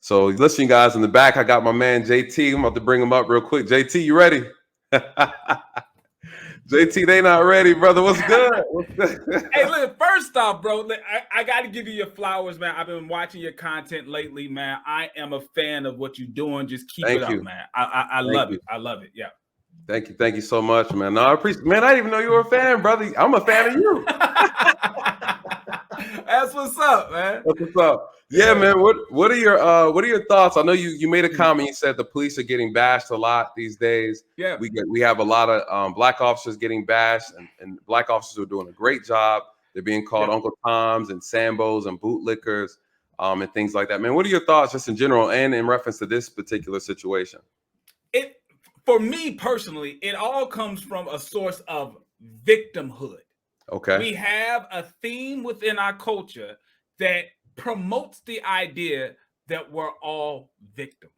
So listen, you guys, in the back, I got my man JT. I'm about to bring him up real quick. JT, you ready? JT, they not ready, brother. What's good? What's good? Hey, look, first off, bro, I got to give you your flowers, man. I've been watching your content lately, man. I am a fan of what you're doing. Just keep it Thank up, you. man. I Thank love you. it. I love it. Yeah. Thank you. Thank you so much, man. No, I appreciate. Man, I didn't even know you were a fan, brother. I'm a fan of you. That's what's up, man. What's up? Yeah, man. What are your thoughts? I know you made a comment. You said the police are getting bashed a lot these days. Yeah. We have a lot of black officers getting bashed, and black officers are doing a great job. They're being called Uncle Toms and Sambos and bootlickers, and things like that. Man, what are your thoughts just in general and in reference to this particular situation? For me personally, it all comes from a source of victimhood. Okay. We have a theme within our culture that promotes the idea that we're all victims.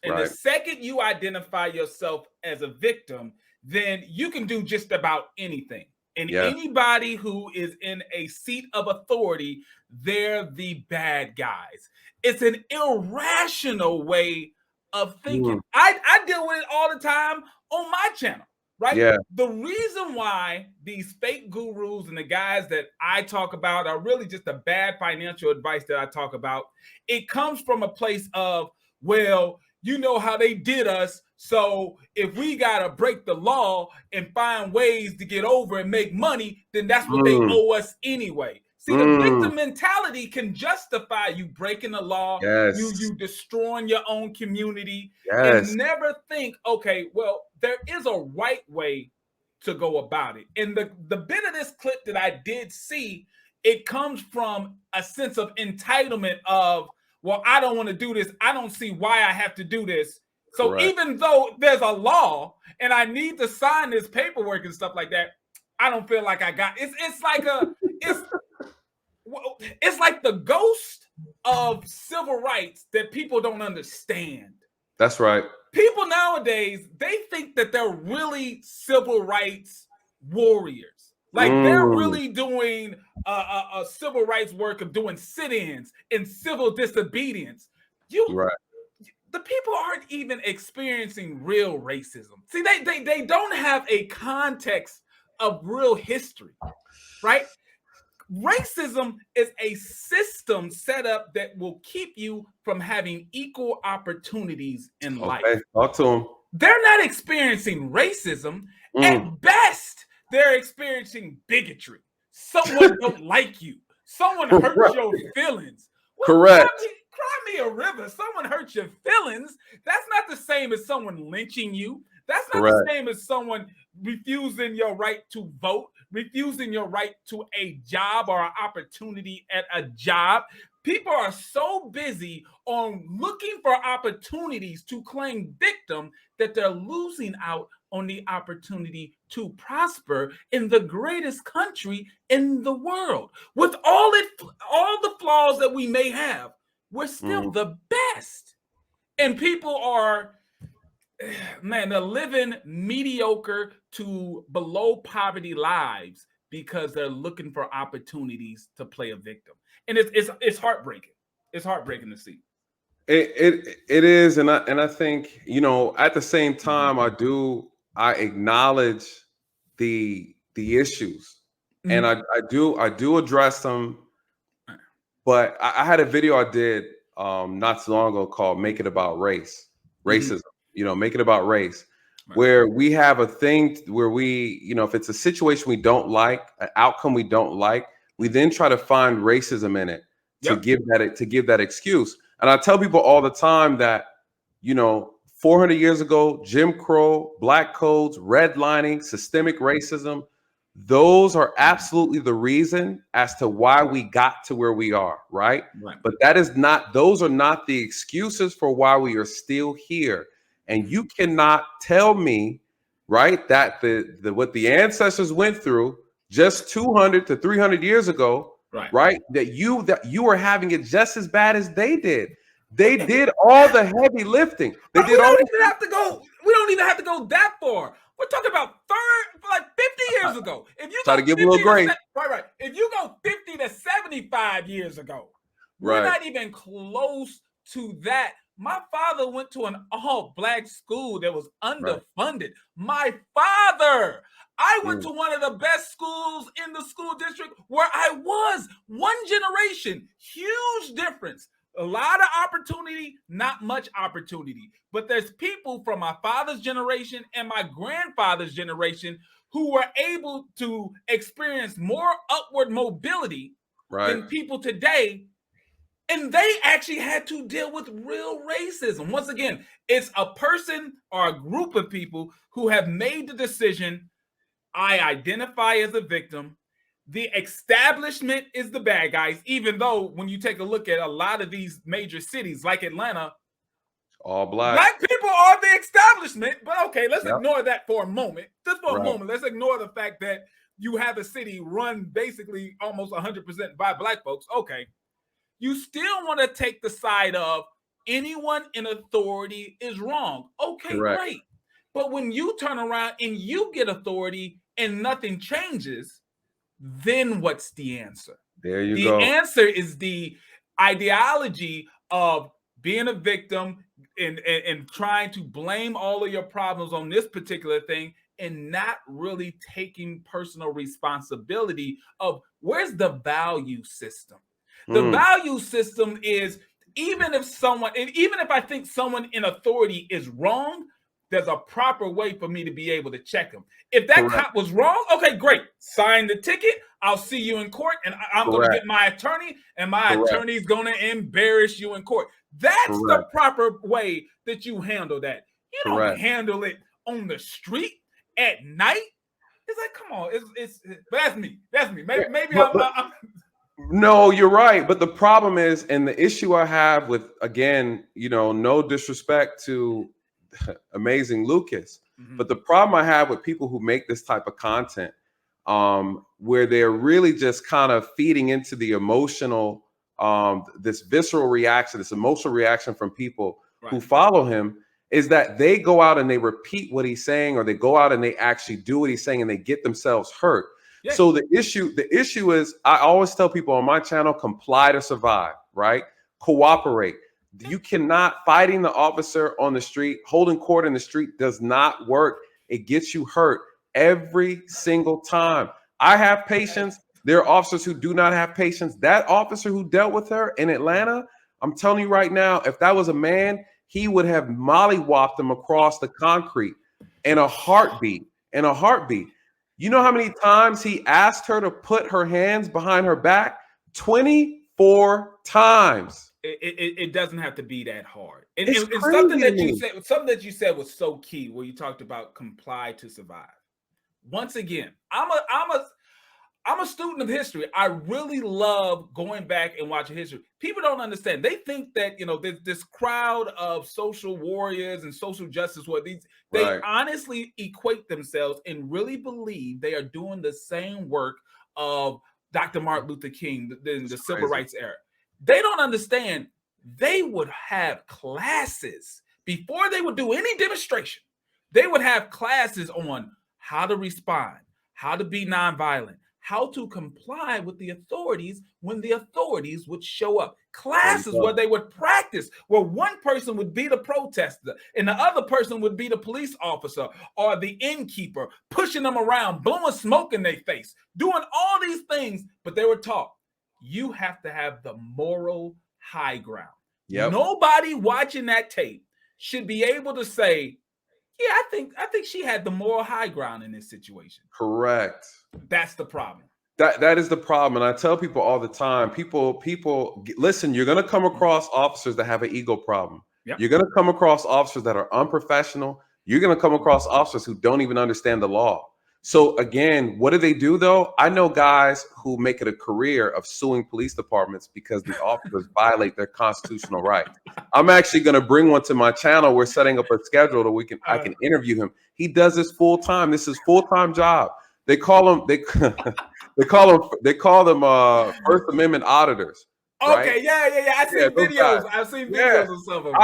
And the second you identify yourself as a victim, then you can do just about anything. And anybody who is in a seat of authority, they're the bad guys. It's an irrational way of thinking. I deal with it all the time on my channel, right? Yeah. The reason why these fake gurus and the guys that I talk about are really just the bad financial advice that I talk about, it comes from a place of, well, you know how they did us, so if we gotta break the law and find ways to get over and make money, then that's what they owe us anyway. See, the victim mentality can justify you breaking the law, you destroying your own community, and never think, okay, well, there is a right way to go about it. And the bit of this clip that I did see, it comes from a sense of entitlement of, well, I don't want to do this. I don't see why I have to do this. So even though there's a law and I need to sign this paperwork and stuff like that, I don't feel like I got it. It's like the ghost of civil rights that people don't understand. That's right. People nowadays, they think that they're really civil rights warriors. Like they're really doing a civil rights work of doing sit-ins and civil disobedience. The people aren't even experiencing real racism. See, they don't have a context of real history, right? Racism is a system set up that will keep you from having equal opportunities in life. Talk to them. They're not experiencing racism. At best, they're experiencing bigotry. Someone don't like you. Someone hurts your feelings. Well, Correct. Cry me a river. Someone hurts your feelings. That's not the same as someone lynching you. That's not the same as someone refusing your right to vote, refusing your right to a job or an opportunity at a job. People are so busy on looking for opportunities to claim victim that they're losing out on the opportunity to prosper in the greatest country in the world. With all the flaws that we may have, we're still the best. And people are, man, they're living mediocre to below poverty lives because they're looking for opportunities to play a victim. And it's heartbreaking. It's heartbreaking to see. It is, and I think, at the same time, I acknowledge the issues, and I do address them. But I had a video I did not so long ago called "Make It About Racism." Make it about race, where we have a thing where we, if it's a situation we don't like, an outcome we don't like, we then try to find racism in it to give that excuse. And I tell people all the time that, 400 years ago, Jim Crow, black codes, redlining, systemic racism, those are absolutely the reason as to why we got to where we are, right? But those are not the excuses for why we are still here. And you cannot tell me, right, that what the ancestors went through just 200 to 300 years ago, right, that you are having it just as bad as they did. They did all the heavy lifting. We don't even have to go that far. We're talking about 50 years ago. If you try to give a little grace, right. If you go 50 to 75 years ago, we're not even close to that, my father went to an all-black school that was Right. underfunded. My father, I went Mm. to one of the best schools in the school district where I was. One generation, huge difference. A lot of opportunity, not much opportunity. But there's people from my father's generation and my grandfather's generation who were able to experience more upward mobility Right. than people today. And they actually had to deal with real racism. Once again, it's a person or a group of people who have made the decision, I identify as a victim. The establishment is the bad guys, even though when you take a look at a lot of these major cities like Atlanta, All black. black people are the establishment. But okay, let's Yep. ignore that for a moment. Just for a Right. moment, let's ignore the fact that you have a city run basically almost 100% by black folks. Okay. You still want to take the side of anyone in authority is wrong. Okay, Correct. great. But when you turn around and you get authority and nothing changes, then what's the answer? There you The go. answer is the ideology of being a victim and trying to blame all of your problems on this particular thing and not really taking personal responsibility of where's the value system. The Mm. value system is even if I think someone in authority is wrong, there's a proper way for me to be able to check them. If that Correct. cop was wrong, okay, great. Sign the ticket. I'll see you in court, and I'm going to Correct. get my attorney, and my Correct. attorney's going to embarrass you in court. That's the Correct. proper way that you handle that. You don't Correct. handle it on the street at night. It's like, come on, but that's me. That's me. Maybe I'm No, you're right. But the problem is, and the issue I have with, again, no disrespect to amazing Lucas, but the problem I have with people who make this type of content, where they're really just kind of feeding into the emotional, this visceral reaction, this emotional reaction from people who follow him, is that they go out and they repeat what he's saying, or they go out and they actually do what he's saying and they get themselves hurt. Yeah. So the issue is, I always tell people on my channel, comply to survive, right? Cooperate. You cannot, fighting the officer on the street, holding court in the street does not work. It gets you hurt every single time. I have patience. There are officers who do not have patience. That officer who dealt with her in Atlanta, I'm telling you right now, if that was a man, he would have mollywopped him across the concrete in a heartbeat. In a heartbeat. You know how many times he asked her to put her hands behind her back? 24 times. It doesn't have to be that hard. And It's something that you said was so key, where you talked about comply to survive. Once again, I'm a student of history. I really love going back and watching history. People don't understand. They think that, this crowd of social warriors and social justice warriors, they honestly equate themselves and really believe they are doing the same work of Dr. Martin Luther King in the civil rights era. They don't understand. They would have classes before they would do any demonstration. They would have classes on how to respond, how to be nonviolent, how to comply with the authorities when the authorities would show up. Classes where they would practice, where one person would be the protester and the other person would be the police officer or the innkeeper, pushing them around, blowing smoke in their face, doing all these things. But they were taught, you have to have the moral high ground. Yep. Nobody watching that tape should be able to say, yeah, I think she had the moral high ground in this situation. Correct. That's the problem. That is the problem. And I tell people all the time, people listen, you're going to come across officers that have an ego problem. Yep. You're going to come across officers that are unprofessional. You're going to come across officers who don't even understand the law. So again, what do they do though? I know guys who make it a career of suing police departments because the officers violate their constitutional rights. I'm actually going to bring one to my channel. We're setting up a schedule that I can interview him. He does this full time. This is full-time job. They call them First Amendment auditors. Okay, right? yeah. I've seen videos of some of them.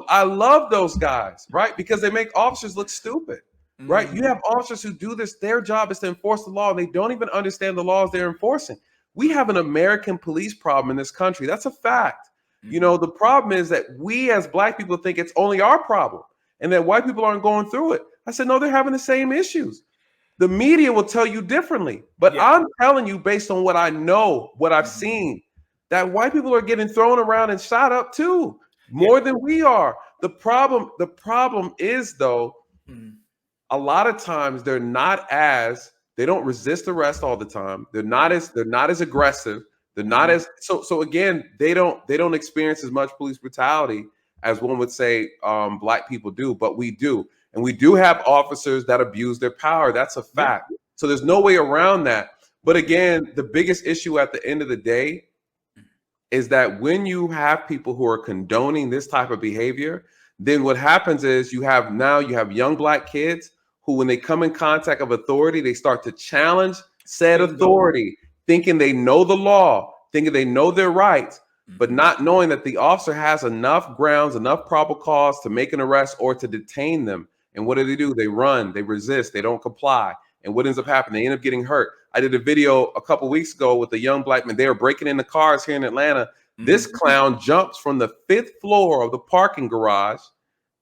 I love those guys, right? Because they make officers look stupid. Right? You have officers who do this. Their job is to enforce the law. And they don't even understand the laws they're enforcing. We have an American police problem in this country. That's a fact. You know, the problem is that we as Black people think it's only our problem and that white people aren't going through it. I said, no, they're having the same issues. The media will tell you differently, but I'm telling you based on what I know, what I've seen, that white people are getting thrown around and shot up too, more than we are. The problem is though, a lot of times they don't resist arrest all the time. They're not as aggressive. They're not as so again, they don't experience as much police brutality as one would say Black people do, but we do. And we do have officers that abuse their power. That's a fact. So there's no way around that. But again, the biggest issue at the end of the day is that when you have people who are condoning this type of behavior, then what happens is you have young Black kids who, when they come in contact of authority, they start to challenge said authority, thinking they know the law, thinking they know their rights, but not knowing that the officer has enough grounds, enough probable cause to make an arrest or to detain them. And what do? They run, they resist, they don't comply. And what ends up happening? They end up getting hurt. I did a video a couple weeks ago with a young Black man. They were breaking into cars here in Atlanta. This clown jumps from the 5th floor of the parking garage,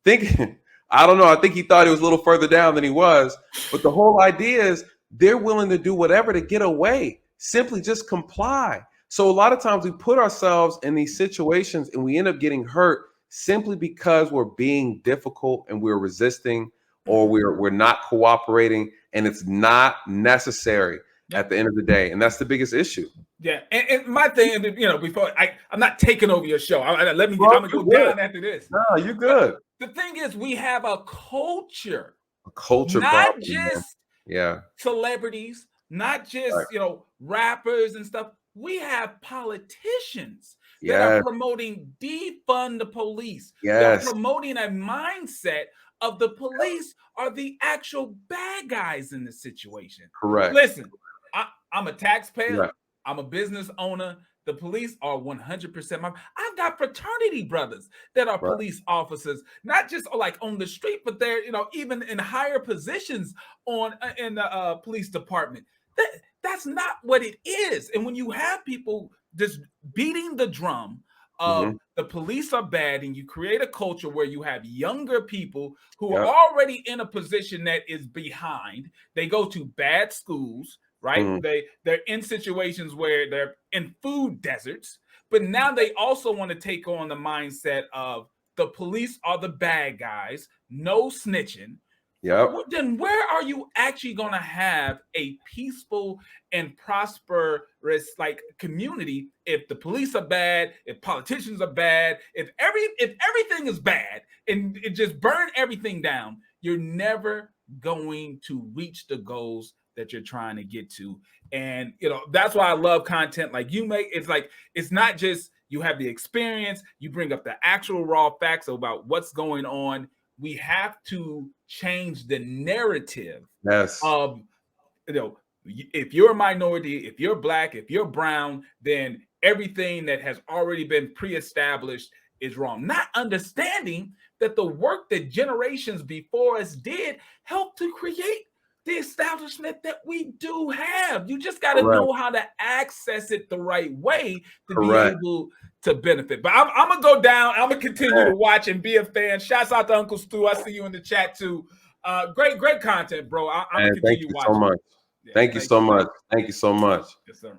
thinking, I don't know, I think he thought he was a little further down than he was. But the whole idea is they're willing to do whatever to get away, simply just comply. So a lot of times we put ourselves in these situations and we end up getting hurt simply because we're being difficult and we're resisting or we're not cooperating, and it's not necessary at the end of the day. And that's the biggest issue. Yeah. And my thing, before I'm not taking over your show. I'm gonna go down after this. No, you're good. But the thing is, we have a culture. Not problem, just celebrities, not just rappers and stuff. We have politicians that are promoting defund the police. They're promoting a mindset of the police are the actual bad guys in the situation. Correct. Listen, I'm a taxpayer. I'm a business owner. The police are 100% I've got fraternity brothers that are police officers, not just like on the street, but they're even in higher positions in the police department. That's not what it is. And when you have people just beating the drum of the police are bad, and you create a culture where you have younger people who are already in a position that is behind, they go to bad schools, right? They're in situations where they're in food deserts, but now they also want to take on the mindset of the police are the bad guys, no snitching. Then where are you actually going to have a peaceful and prosperous community if the police are bad, if politicians are bad, if everything is bad and it just burn everything down? You're never going to reach the goals that you're trying to get to. And that's why I love content like you make. It's not just you have the experience, you bring up the actual raw facts about what's going on. We have to change the narrative of, if you're a minority, if you're Black, if you're brown, then everything that has already been pre-established is wrong. Not understanding that the work that generations before us did helped to create the establishment that we do have. You just got to know how to access it the right way to be able to benefit. But I'm going to go down. I'm going to continue to watch and be a fan. Shouts out to Uncle Stu. I see you in the chat too. Great content, bro. I'm going to continue watching. So much. Thank you so much. Thank you so much. Yes, sir.